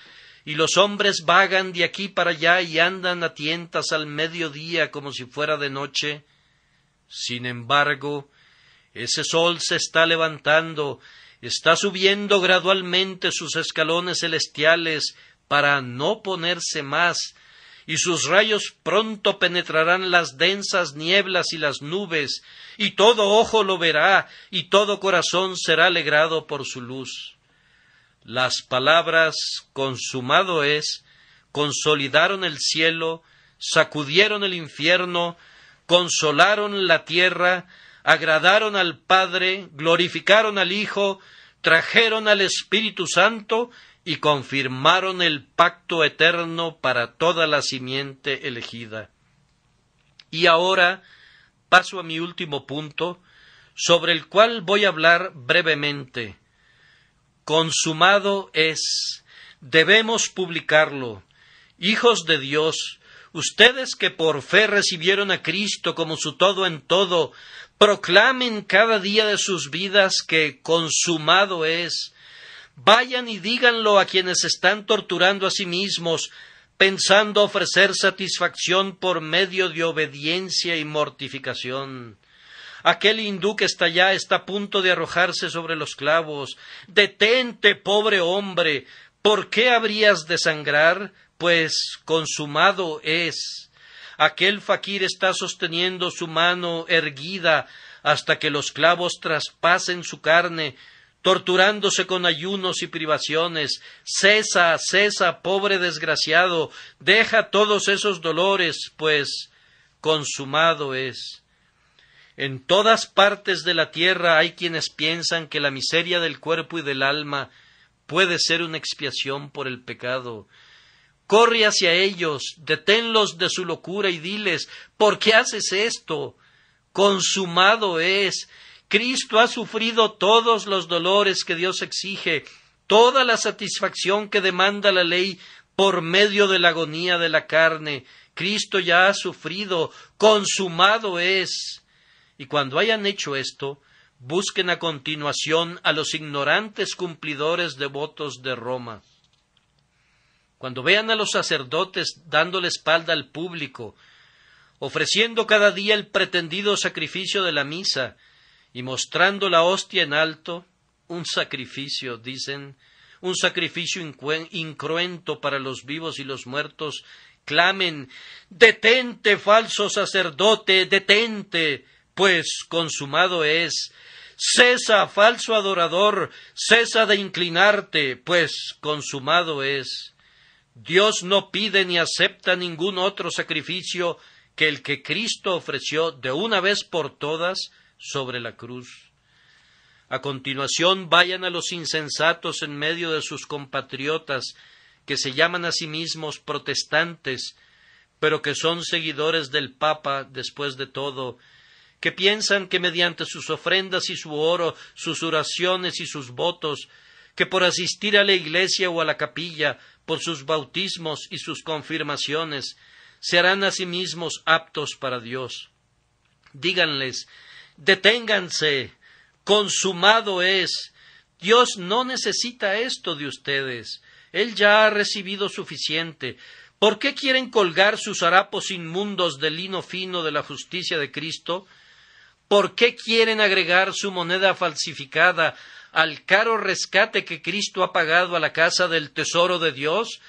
y los hombres vagan de aquí para allá y andan a tientas al mediodía como si fuera de noche, sin embargo, ese sol se está levantando, está subiendo gradualmente sus escalones celestiales para no ponerse más, y sus rayos pronto penetrarán las densas nieblas y las nubes, y todo ojo lo verá, y todo corazón será alegrado por su luz. Las palabras consumado es consolidaron el cielo, sacudieron el infierno, consolaron la tierra, agradaron al Padre, glorificaron al Hijo, trajeron al Espíritu Santo y confirmaron el pacto eterno para toda la simiente elegida. Y ahora paso a mi último punto, sobre el cual voy a hablar brevemente. Consumado es. Debemos publicarlo. Hijos de Dios, ustedes que por fe recibieron a Cristo como su todo en todo, proclamen cada día de sus vidas que consumado es. Vayan y díganlo a quienes están torturando a sí mismos, pensando ofrecer satisfacción por medio de obediencia y mortificación. Aquel hindú que está allá está a punto de arrojarse sobre los clavos. Detente, pobre hombre. ¿Por qué habrías de sangrar? Pues consumado es. Aquel faquir está sosteniendo su mano erguida hasta que los clavos traspasen su carne, torturándose con ayunos y privaciones. Cesa, cesa, pobre desgraciado. Deja todos esos dolores, pues consumado es. En todas partes de la tierra hay quienes piensan que la miseria del cuerpo y del alma puede ser una expiación por el pecado. Corre hacia ellos, deténlos de su locura y diles: ¿por qué haces esto? Consumado es. Cristo ha sufrido todos los dolores que Dios exige, toda la satisfacción que demanda la ley por medio de la agonía de la carne. Cristo ya ha sufrido. Consumado es. Y cuando hayan hecho esto, Busquen a continuación a los ignorantes cumplidores de votos de Roma. Cuando vean a los sacerdotes dando la espalda al público, ofreciendo cada día el pretendido sacrificio de la misa y mostrando la hostia en alto, un sacrificio, dicen, un sacrificio incruento para los vivos y los muertos, clamen: «¡Detente, falso sacerdote, detente! Pues consumado es. Cesa, falso adorador, cesa de inclinarte, pues consumado es». Dios no pide ni acepta ningún otro sacrificio que el que Cristo ofreció de una vez por todas sobre la cruz. A continuación vayan a los insensatos en medio de sus compatriotas, que se llaman a sí mismos protestantes, pero que son seguidores del Papa después de todo, que piensan que mediante sus ofrendas y su oro, sus oraciones y sus votos, que por asistir a la iglesia o a la capilla, por sus bautismos y sus confirmaciones, se harán a sí mismos aptos para Dios. Díganles: «Deténganse, consumado es». Dios no necesita esto de ustedes. Él ya ha recibido suficiente. ¿Por qué quieren colgar sus harapos inmundos de lino fino de la justicia de Cristo? ¿Por qué quieren agregar su moneda falsificada al caro rescate que Cristo ha pagado a la casa del tesoro de Dios?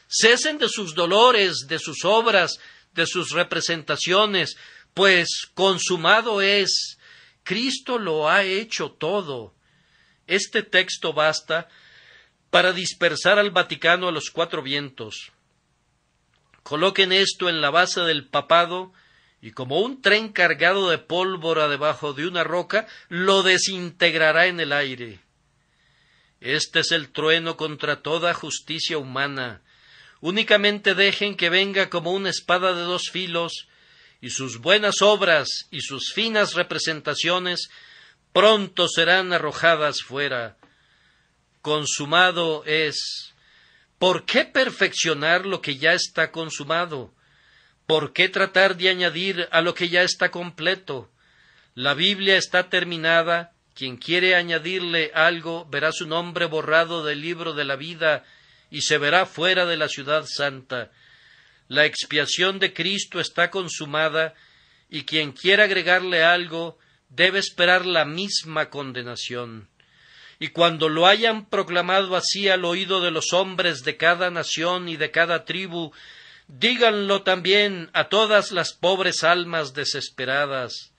Cesen de sus dolores, de sus obras, de sus representaciones, pues consumado es. Cristo lo ha hecho todo. Este texto basta para dispersar al Vaticano a los cuatro vientos. Coloquen esto en la base del papado y como un tren cargado de pólvora debajo de una roca, lo desintegrará en el aire. Este es el trueno contra toda justicia humana. Únicamente dejen que venga como una espada de dos filos, y sus buenas obras y sus finas representaciones pronto serán arrojadas fuera. Consumado es. ¿Por qué perfeccionar lo que ya está consumado? ¿Por qué tratar de añadir a lo que ya está completo? La Biblia está terminada. Quien quiere añadirle algo verá su nombre borrado del libro de la vida y se verá fuera de la ciudad santa. La expiación de Cristo está consumada y quien quiera agregarle algo debe esperar la misma condenación. Y cuando lo hayan proclamado así al oído de los hombres de cada nación y de cada tribu, díganlo también a todas las pobres almas desesperadas.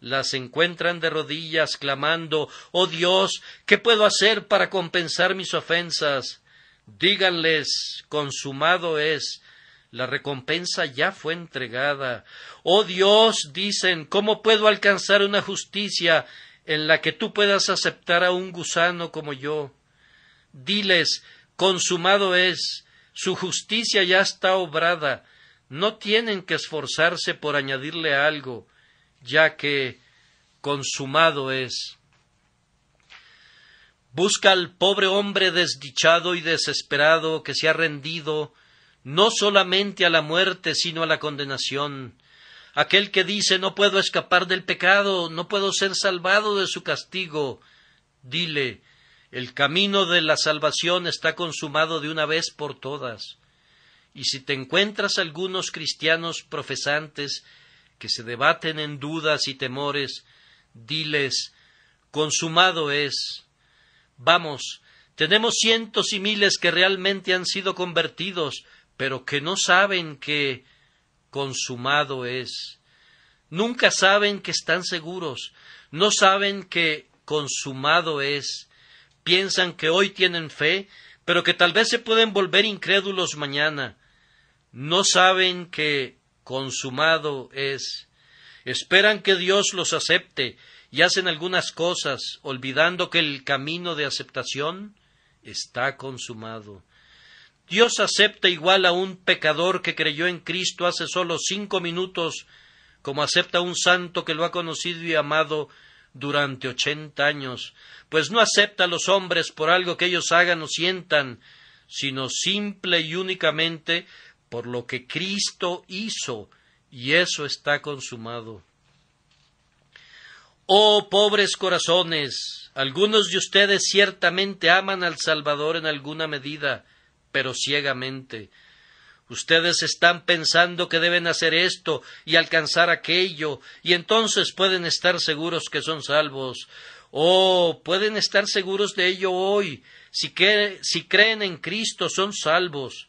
Las encuentran de rodillas clamando: «Oh Dios, ¿qué puedo hacer para compensar mis ofensas?». Díganles: «Consumado es, la recompensa ya fue entregada». «Oh Dios», dicen, «¿cómo puedo alcanzar una justicia en la que tú puedas aceptar a un gusano como yo?». Diles: «Consumado es, su justicia ya está obrada, no tienen que esforzarse por añadirle algo, ya que consumado es». Busca al pobre hombre desdichado y desesperado que se ha rendido no solamente a la muerte, sino a la condenación. Aquel que dice: «No puedo escapar del pecado, no puedo ser salvado de su castigo». Dile: «El camino de la salvación está consumado de una vez por todas». Y si te encuentras algunos cristianos profesantes que se debaten en dudas y temores, diles: «Consumado es». Vamos, tenemos cientos y miles que realmente han sido convertidos, pero que no saben que consumado es. Nunca saben que están seguros, no saben que consumado es. Piensan que hoy tienen fe, pero que tal vez se pueden volver incrédulos mañana. No saben que consumado es. Esperan que Dios los acepte y hacen algunas cosas, olvidando que el camino de aceptación está consumado. Dios acepta igual a un pecador que creyó en Cristo hace solo 5 minutos, como acepta a un santo que lo ha conocido y amado durante 80 años, pues no acepta a los hombres por algo que ellos hagan o sientan, sino simple y únicamente por lo que Cristo hizo, y eso está consumado. Oh, pobres corazones, algunos de ustedes ciertamente aman al Salvador en alguna medida, pero ciegamente. Ustedes están pensando que deben hacer esto y alcanzar aquello, y entonces pueden estar seguros que son salvos. Oh, pueden estar seguros de ello hoy. Si creen en Cristo, son salvos.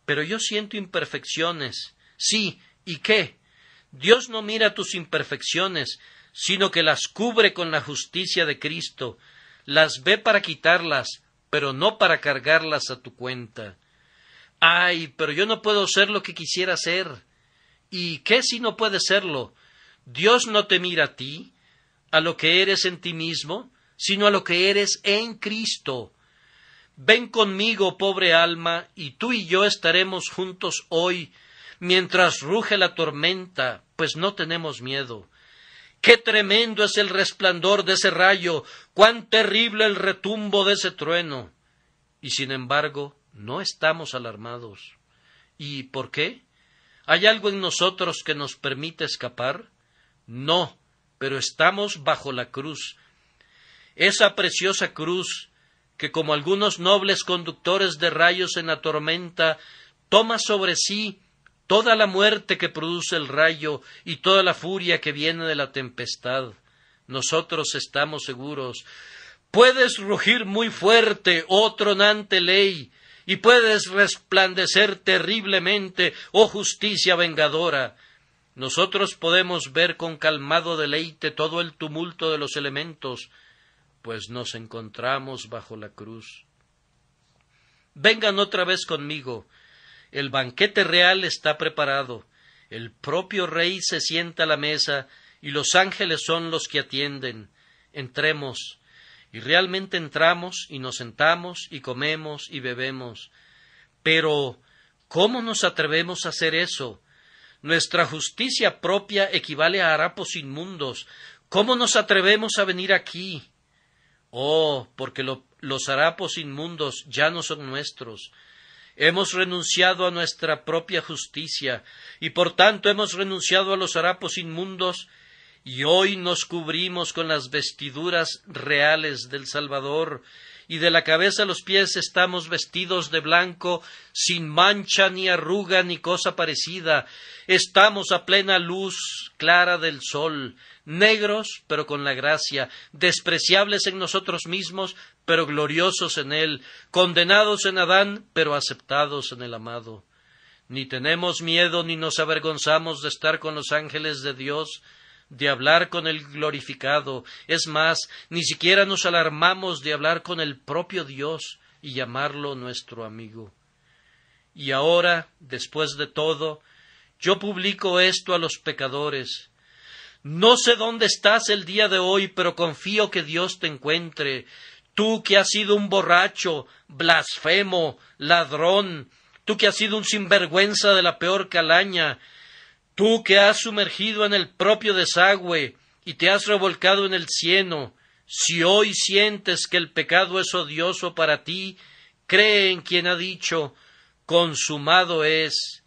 Pero yo siento imperfecciones. Sí, ¿y qué? Dios no mira tus imperfecciones, sino que las cubre con la justicia de Cristo. Las ve para quitarlas, pero no para cargarlas a tu cuenta. Ay, pero yo no puedo ser lo que quisiera ser. ¿Y qué si no puedes serlo? Dios no te mira a ti, a lo que eres en ti mismo, sino a lo que eres en Cristo. Ven conmigo, pobre alma, y tú y yo estaremos juntos hoy, mientras ruge la tormenta, pues no tenemos miedo. ¡Qué tremendo es el resplandor de ese rayo! ¡Cuán terrible el retumbo de ese trueno! Y sin embargo, no estamos alarmados. ¿Y por qué? ¿Hay algo en nosotros que nos permite escapar? No, pero estamos bajo la cruz. Esa preciosa cruz que, como algunos nobles conductores de rayos en la tormenta, toma sobre sí toda la muerte que produce el rayo y toda la furia que viene de la tempestad. Nosotros estamos seguros. Puedes rugir muy fuerte, oh tronante ley, y puedes resplandecer terriblemente, oh justicia vengadora. Nosotros podemos ver con calmado deleite todo el tumulto de los elementos, pues nos encontramos bajo la cruz. Vengan otra vez conmigo. El banquete real está preparado. El propio rey se sienta a la mesa y los ángeles son los que atienden. Entremos. Y realmente entramos y nos sentamos y comemos y bebemos. Pero, ¿cómo nos atrevemos a hacer eso? Nuestra justicia propia equivale a harapos inmundos. ¿Cómo nos atrevemos a venir aquí? Oh, porque los harapos inmundos ya no son nuestros. Hemos renunciado a nuestra propia justicia, y por tanto hemos renunciado a los harapos inmundos, y hoy nos cubrimos con las vestiduras reales del Salvador, y de la cabeza a los pies estamos vestidos de blanco, sin mancha ni arruga ni cosa parecida. Estamos a plena luz clara del sol, negros, pero con la gracia, despreciables en nosotros mismos, pero gloriosos en él, condenados en Adán, pero aceptados en el amado. Ni tenemos miedo ni nos avergonzamos de estar con los ángeles de Dios, de hablar con el glorificado. Es más, ni siquiera nos alarmamos de hablar con el propio Dios y llamarlo nuestro amigo. Y ahora, después de todo, yo publico esto a los pecadores. No sé dónde estás el día de hoy, pero confío que Dios te encuentre. Tú que has sido un borracho, blasfemo, ladrón, tú que has sido un sinvergüenza de la peor calaña, tú que has sumergido en el propio desagüe y te has revolcado en el cieno, si hoy sientes que el pecado es odioso para ti, cree en quien ha dicho, consumado es.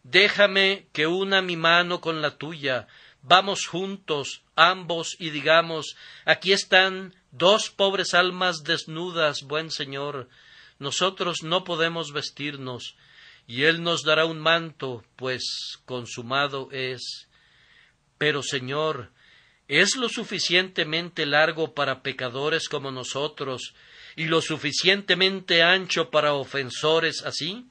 Déjame que una mi mano con la tuya, vamos juntos, ambos, y digamos, aquí están dos pobres almas desnudas, buen Señor, nosotros no podemos vestirnos, y Él nos dará un manto, pues consumado es. Pero, Señor, ¿es lo suficientemente largo para pecadores como nosotros, y lo suficientemente ancho para ofensores así?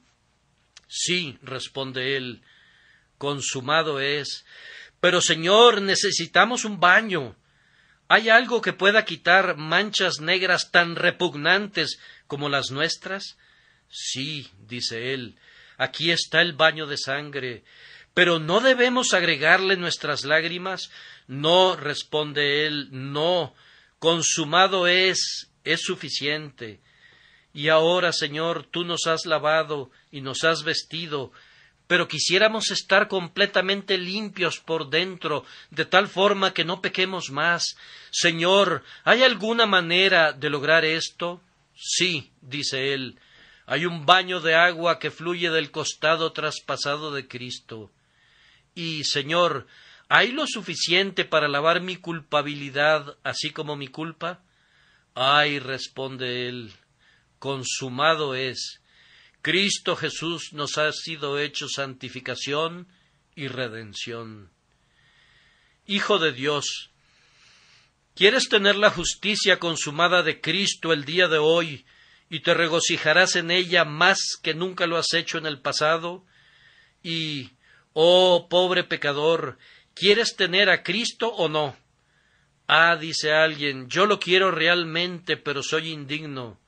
Sí, responde Él, consumado es. Pero, Señor, necesitamos un baño. ¿Hay algo que pueda quitar manchas negras tan repugnantes como las nuestras? Sí, dice Él, aquí está el baño de sangre. ¿Pero no debemos agregarle nuestras lágrimas? No, responde Él, no. Consumado es suficiente. Y ahora, Señor, tú nos has lavado y nos has vestido, pero quisiéramos estar completamente limpios por dentro, de tal forma que no pequemos más. Señor, ¿hay alguna manera de lograr esto? Sí, dice Él, hay un baño de agua que fluye del costado traspasado de Cristo. Y, Señor, ¿Hay lo suficiente para lavar mi culpabilidad, así como mi culpa? Ay, responde él, consumado es. Cristo Jesús nos ha sido hecho santificación y redención. Hijo de Dios, ¿quieres tener la justicia consumada de Cristo el día de hoy y te regocijarás en ella más que nunca lo has hecho en el pasado? Y, oh pobre pecador, ¿quieres tener a Cristo o no? Ah, dice alguien, yo lo quiero realmente, pero soy indigno.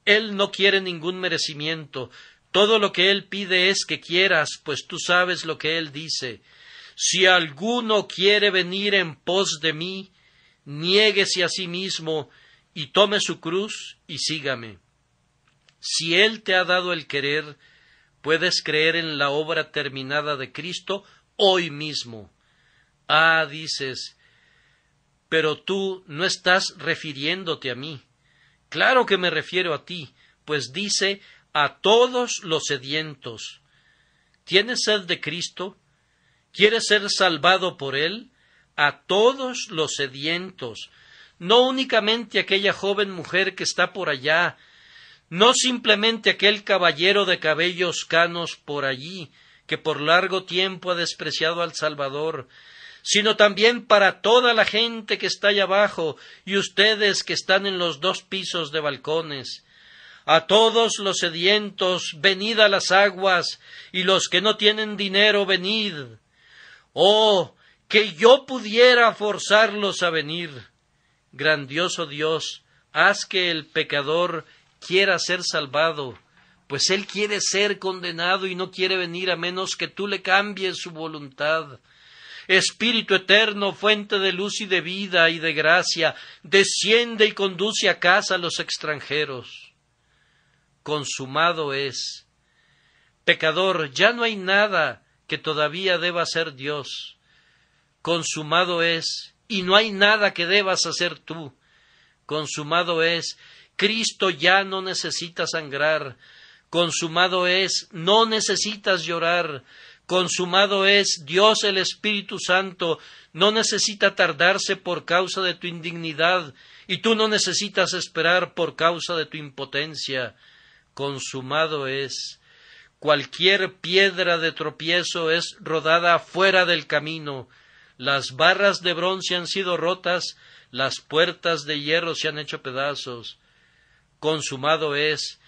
Él no quiere ningún merecimiento. Todo lo que Él pide es que quieras, pues tú sabes lo que Él dice. Si alguno quiere venir en pos de mí, niéguese a sí mismo y tome su cruz y sígame. Si Él te ha dado el querer, puedes creer en la obra terminada de Cristo hoy mismo. Ah, dices, pero tú no estás refiriéndote a mí. Claro que me refiero a ti, pues dice a todos los sedientos. ¿Tienes sed de Cristo? ¿Quieres ser salvado por Él? A todos los sedientos, no únicamente aquella joven mujer que está por allá, no simplemente aquel caballero de cabellos canos por allí, que por largo tiempo ha despreciado al Salvador, sino también para toda la gente que está allá abajo y ustedes que están en los 2 pisos de balcones. A todos los sedientos, venid a las aguas, y los que no tienen dinero, venid. Oh, que yo pudiera forzarlos a venir. Grandioso Dios, haz que el pecador quiera ser salvado, pues él quiere ser condenado y no quiere venir a menos que tú le cambies su voluntad. Espíritu eterno, fuente de luz y de vida y de gracia, desciende y conduce a casa a los extranjeros. Consumado es. Pecador, ya no hay nada que todavía deba hacer Dios. Consumado es, y no hay nada que debas hacer tú. Consumado es, Cristo ya no necesita sangrar. Consumado es, no necesitas llorar. Consumado es, Dios el Espíritu Santo no necesita tardarse por causa de tu indignidad, y tú no necesitas esperar por causa de tu impotencia. Consumado es. Cualquier piedra de tropiezo es rodada fuera del camino. Las barras de bronce han sido rotas, las puertas de hierro se han hecho pedazos. Consumado es.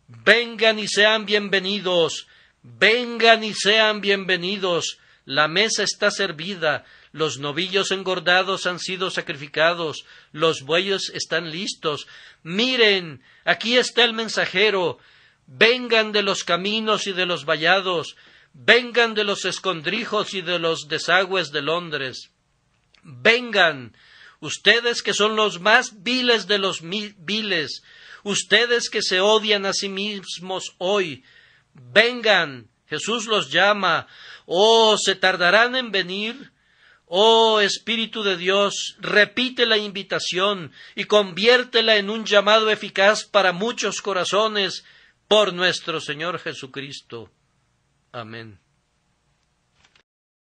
Vengan y sean bienvenidos. Vengan y sean bienvenidos. La mesa está servida, los novillos engordados han sido sacrificados, los bueyes están listos. Miren, aquí está el mensajero. Vengan de los caminos y de los vallados, vengan de los escondrijos y de los desagües de Londres. Vengan, ustedes que son los más viles de los viles, ustedes que se odian a sí mismos hoy. Vengan, Jesús los llama. Oh, ¿se tardarán en venir? Oh, Espíritu de Dios, repite la invitación y conviértela en un llamado eficaz para muchos corazones, por nuestro Señor Jesucristo. Amén.